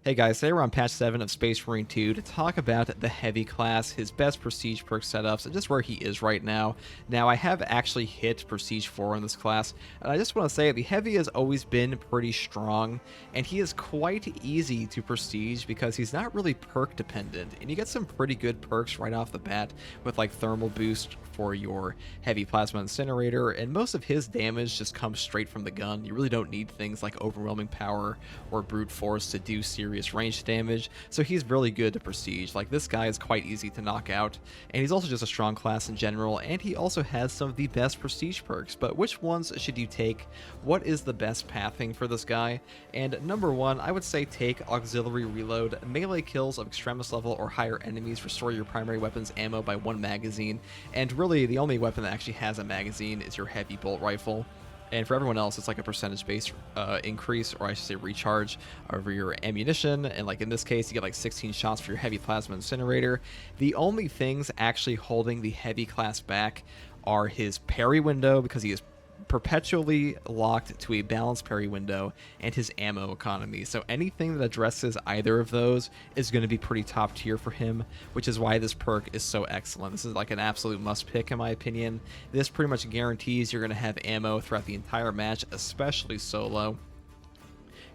Hey guys, today we're on patch 7 of Space Marine 2 to talk about the Heavy class, his best Prestige perk setups, and just where he is right now. Now, I have actually hit Prestige 4 in this class, and I just want to say the Heavy has always been pretty strong, and he is quite easy to Prestige because he's not really perk dependent, and you get some pretty good perks right off the bat with like Thermal Boost for your Heavy Plasma Incinerator, and most of his damage just comes straight from the gun. You really don't need things like Overwhelming Power or Brute Force to do serious range damage, so he's really good to Prestige. Like, this guy is quite easy to knock out, and he's also just a strong class in general, and he also has some of the best Prestige perks. But which ones should you take? What is the best pathing for this guy? And number one, I would say take Auxiliary Reload. Melee kills of Extremis level or higher enemies restore your primary weapon's ammo by 1 magazine, and really the only weapon that actually has a magazine is your Heavy Bolt Rifle. And for everyone else, it's like a percentage-based increase, or I should say recharge, over your ammunition. And like in this case, you get like 16 shots for your Heavy Plasma Incinerator. The only things actually holding the Heavy class back are his parry window, because he is perpetually locked to a balanced parry window, and his ammo economy. So anything that addresses either of those is going to be pretty top tier for him, which is why this perk is so excellent. This is like an absolute must pick in my opinion. This pretty much guarantees you're going to have ammo throughout the entire match, especially solo.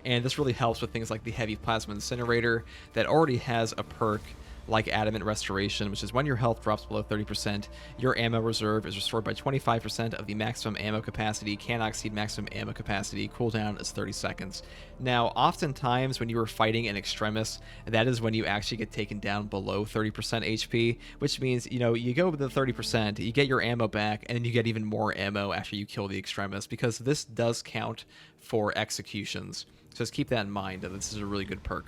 And this really helps with things like the Heavy Plasma Incinerator that already has a perk like Adamant Restoration, which is when your health drops below 30%, your ammo reserve is restored by 25% of the maximum ammo capacity, cannot exceed maximum ammo capacity, cooldown is 30 seconds. Now, oftentimes when you are fighting an Extremis, that is when you actually get taken down below 30% HP, which means, you know, you go with the 30%, you get your ammo back, and then you get even more ammo after you kill the Extremis, because this does count for executions. So just keep that in mind, that this is a really good perk.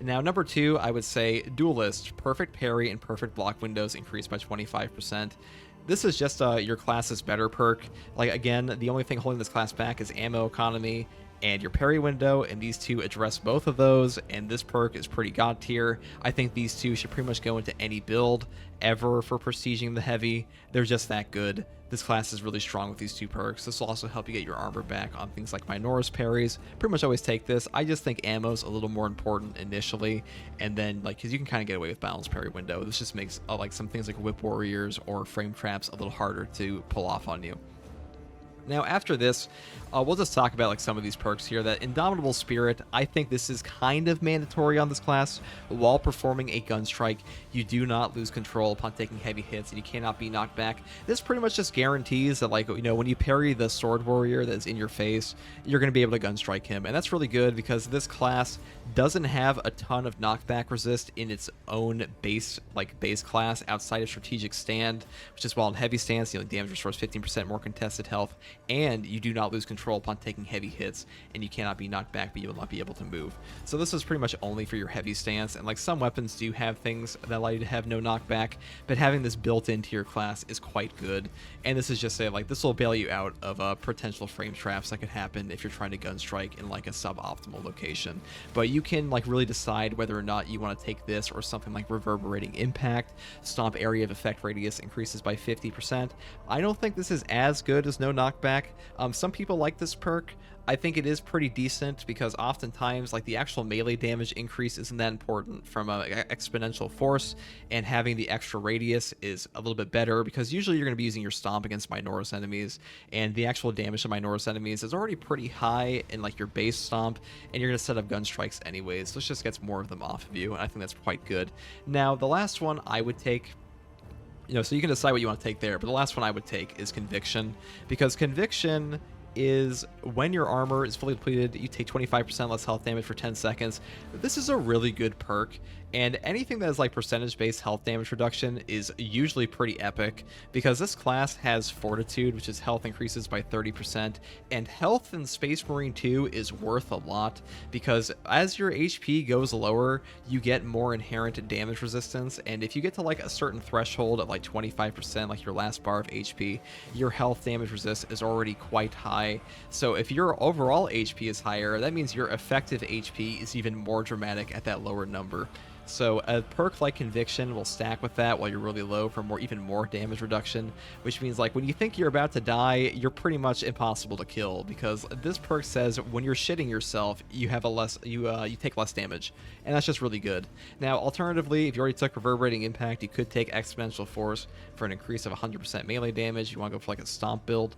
Now, number two, I would say Duelist. Perfect parry and perfect block windows increased by 25%. This is just your class's better perk. Like, again, the only thing holding this class back is ammo economy and your parry window, and these two address both of those, and this perk is pretty god tier. I think these two should pretty much go into any build ever for prestiging the Heavy. They're just that good. This class is really strong with these two perks. This will also help you get your armor back on things like Minora's parries. Pretty much always take this. I just think ammo's a little more important initially, and then like, because you can kind of get away with balanced parry window. This just makes like some things like Whip Warriors or Frame Traps a little harder to pull off on you. Now, after this, we'll just talk about like some of these perks here. That Indomitable Spirit, I think this is kind of mandatory on this class. While performing a gun strike, you do not lose control upon taking heavy hits, and you cannot be knocked back. This pretty much just guarantees that, like, you know, when you parry the Sword Warrior that's in your face, you're going to be able to gun strike him, and that's really good because this class doesn't have a ton of knockback resist in its own base class outside of Strategic Stand, which is while in Heavy Stance, you know, damage restores 15% more contested health, and you do not lose control upon taking heavy hits, and you cannot be knocked back, but you will not be able to move. So this is pretty much only for your Heavy Stance, and like some weapons do have things that allow you to have no knockback, but having this built into your class is quite good. And this is just like, this will bail you out of potential frame traps that could happen if you're trying to gun strike in like a suboptimal location. But you can like really decide whether or not you want to take this or something like Reverberating Impact. Stomp area of effect radius increases by 50%. I don't think this is as good as no knockback. Some people like this perk. I think it is pretty decent because oftentimes like the actual melee damage increase isn't that important from exponential force, and having the extra radius is a little bit better because usually you're going to be using your stomp against Minora's enemies, and the actual damage to Minora's enemies is already pretty high in like your base stomp, and you're going to set up gun strikes anyways, so this just gets more of them off of you, and I think that's quite good. Now, the last one I would take, you know, so you can decide what you want to take there, but the last one I would take is Conviction, because Conviction is when your armor is fully depleted, you take 25% less health damage for 10 seconds. This is a really good perk, and anything that is like percentage-based health damage reduction is usually pretty epic, because this class has Fortitude, which is health increases by 30%, and health in Space Marine 2 is worth a lot, because as your HP goes lower, you get more inherent damage resistance, and if you get to like a certain threshold of like 25%, like your last bar of HP, your health damage resist is already quite high, high. So if your overall HP is higher, that means your effective HP is even more dramatic at that lower number. So a perk like Conviction will stack with that while you're really low for even more damage reduction, which means like when you think you're about to die, you're pretty much impossible to kill, because this perk says when you're shitting yourself, you have you take less damage, and that's just really good. Now, alternatively, if you already took Reverberating Impact, you could take Exponential Force for an increase of 100% melee damage. You want to go for like a Stomp build.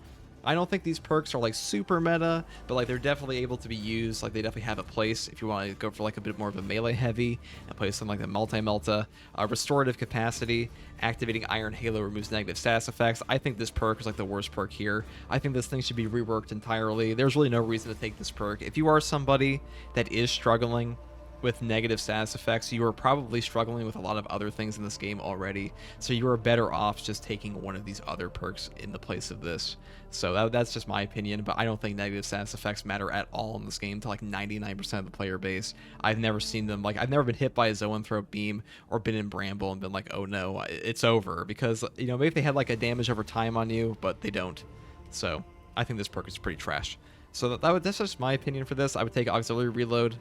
I don't think these perks are like super meta, but like they're definitely able to be used. Like they definitely have a place if you want to go for like a bit more of a melee heavy and play something like the Multi-Melta. Restorative Capacity, activating Iron Halo removes negative status effects. I think this perk is like the worst perk here. I think this thing should be reworked entirely. There's really no reason to take this perk. If you are somebody that is struggling with negative status effects, you are probably struggling with a lot of other things in this game already, so you are better off just taking one of these other perks in the place of this. So that's just my opinion, but I don't think negative status effects matter at all in this game to like 99% of the player base. I've never seen them, like I've never been hit by a Zoanthrope beam or been in Bramble and been like, oh no, it's over, because you know, maybe they had like a damage over time on you, but they don't. So I think this perk is pretty trash. So that's just my opinion for this. I would take Auxiliary Reload,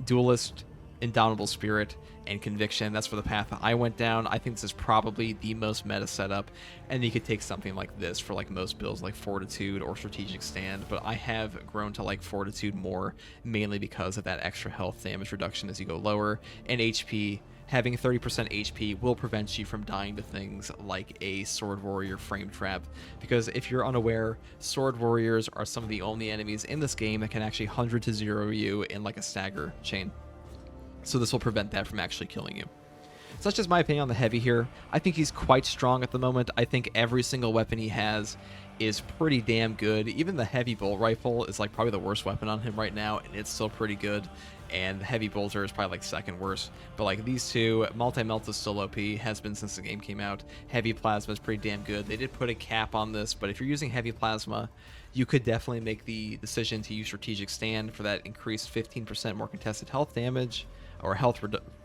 Duelist, Indomitable Spirit, and Conviction. That's for the path that I went down. I think this is probably the most meta setup, and you could take something like this for like most builds like Fortitude or Strategic Stand, but I have grown to like Fortitude more, mainly because of that extra health damage reduction as you go lower, and HP. Having 30% HP will prevent you from dying to things like a Sword Warrior Frame Trap, because if you're unaware, Sword Warriors are some of the only enemies in this game that can actually 100 to 0 you in like a stagger chain. So this will prevent that from actually killing you. So that's just my opinion on the Heavy here. I think he's quite strong at the moment. I think every single weapon he has is pretty damn good. Even the Heavy Bolt Rifle is like probably the worst weapon on him right now, and it's still pretty good. And the Heavy Bolter is probably like second worst. But like these two, Multi-Melta is still OP, has been since the game came out. Heavy Plasma is pretty damn good. They did put a cap on this, but if you're using Heavy Plasma, you could definitely make the decision to use Strategic Stand for that increased 15% more contested health damage or health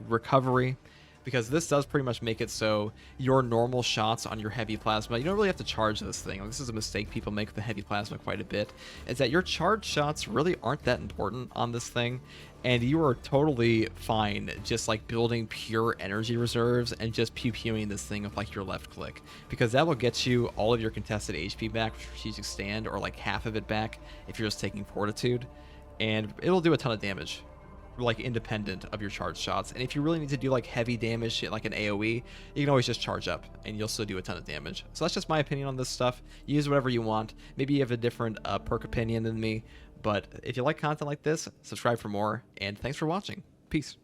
recovery, because this does pretty much make it so your normal shots on your Heavy Plasma, you don't really have to charge this thing. Like, this is a mistake people make with the Heavy Plasma quite a bit, is that your charge shots really aren't that important on this thing, and you are totally fine just like building pure energy reserves and just pew-pewing this thing with like your left click, because that will get you all of your contested HP back with Strategic Stand, or like half of it back if you're just taking Fortitude, and it'll do a ton of damage, like independent of your charge shots. And if you really need to do like heavy damage like an AoE, you can always just charge up and you'll still do a ton of damage. So that's just my opinion on this stuff. Use whatever you want. Maybe you have a different perk opinion than me, but if you like content like this, subscribe for more, and thanks for watching. Peace.